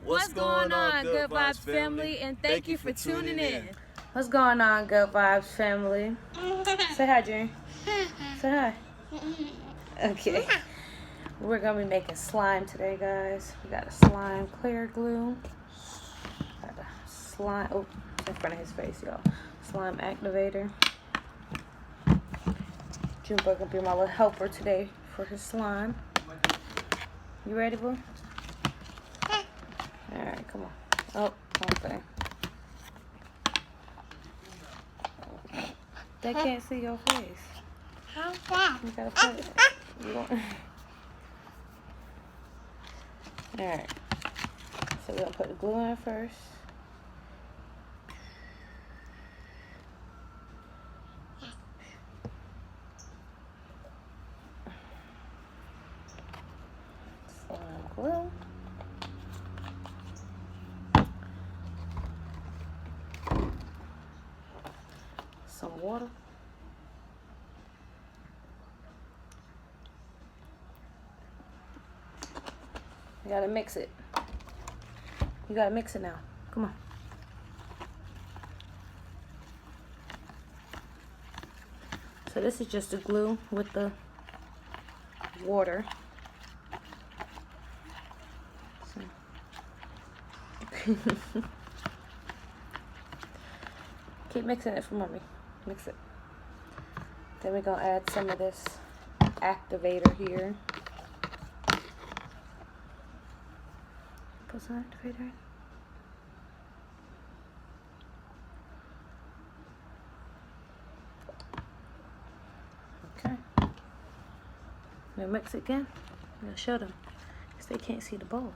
What's going on, Good Vibes family? And thank you for tuning in. What's going on, Good Vibes family? Say hi, Jane. Say hi. Okay. We're going to be making slime today, guys. We got a slime clear glue. Got a slime. Oh, it's in front of his face, y'all. Slime activator. Junebug going to be my little helper today for his slime. You ready, boo? Alright, come on. Oh, okay. They can't see your face. You gotta put it. Alright. So we're gonna put the glue in first. Slime glue. Some water. You gotta mix it. You gotta mix it now. Come on. So this is just the glue with the water. So. Keep mixing it for mommy. Mix it. Then we're gonna add some of this activator here. Put some activator in. Okay. Now mix it again. I'm gonna show them because they can't see the bowl.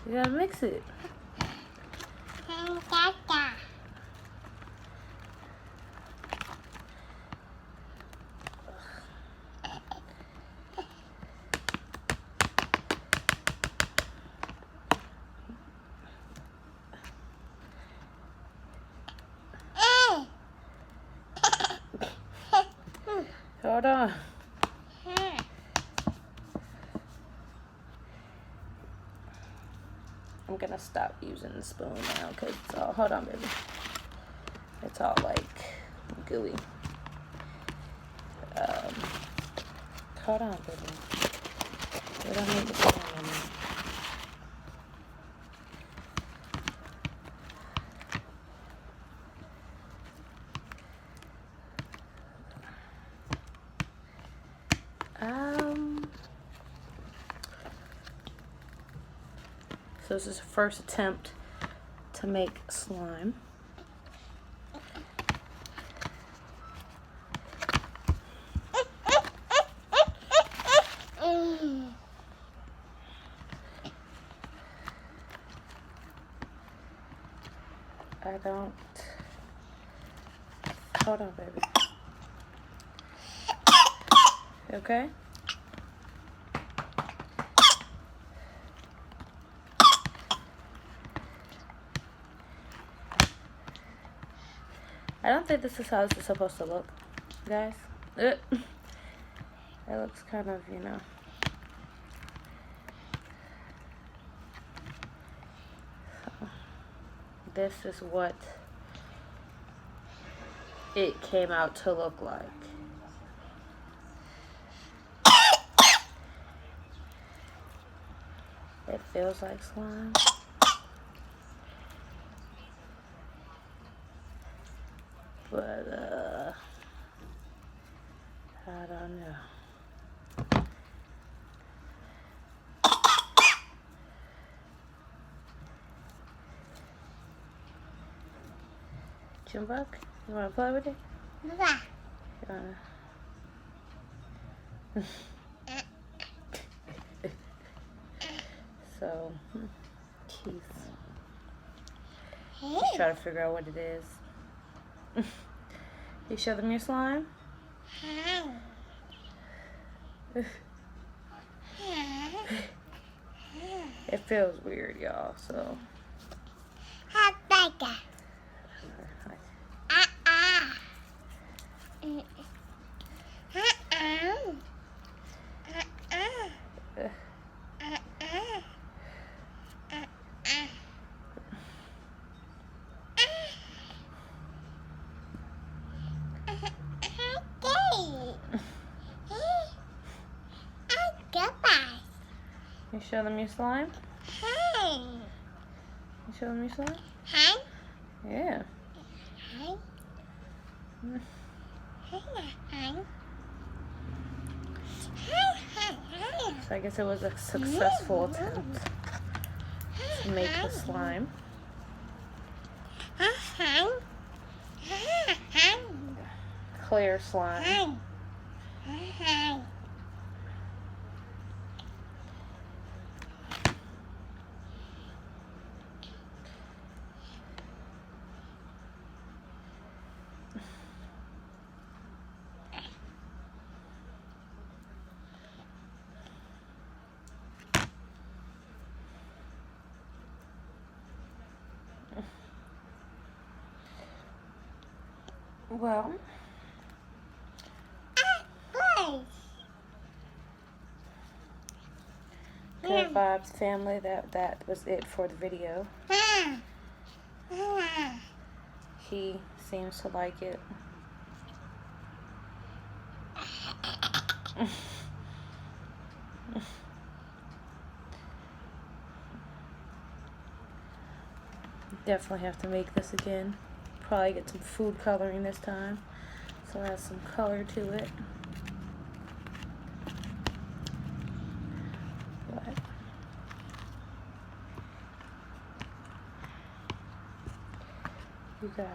You gotta mix it. Hold on. I'm gonna stop using the spoon now because it's all, hold on, baby. It's all like gooey. Hold on, baby. We don't need the spoon anymore. So this is the first attempt to make slime. I don't. Hold on, baby. Okay? I don't think this is how this is supposed to look, guys. It looks kind of, you know. So, this is what it came out to look like. It feels like slime. But, I don't know. Junebug, you wanna play with it? Yeah. You wanna? So, Keith. Just try to figure out what it is. You show them your slime? It feels weird, y'all, so. You show them your slime? Hi. You show them your slime? Hi. Yeah. Hi. Hi. So I guess it was a successful attempt to make the slime. Clear slime. Well, Good Vibes family, that was it for the video. He seems to like it. Definitely have to make this again. Probably get some food coloring this time, so it has some color to it. But you guys,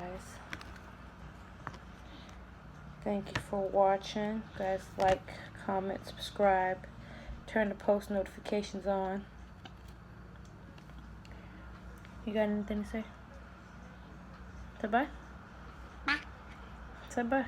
thank you for watching. You guys, like, comment, subscribe, turn the post notifications on. You got anything to say? Say bye. Bye. Say bye.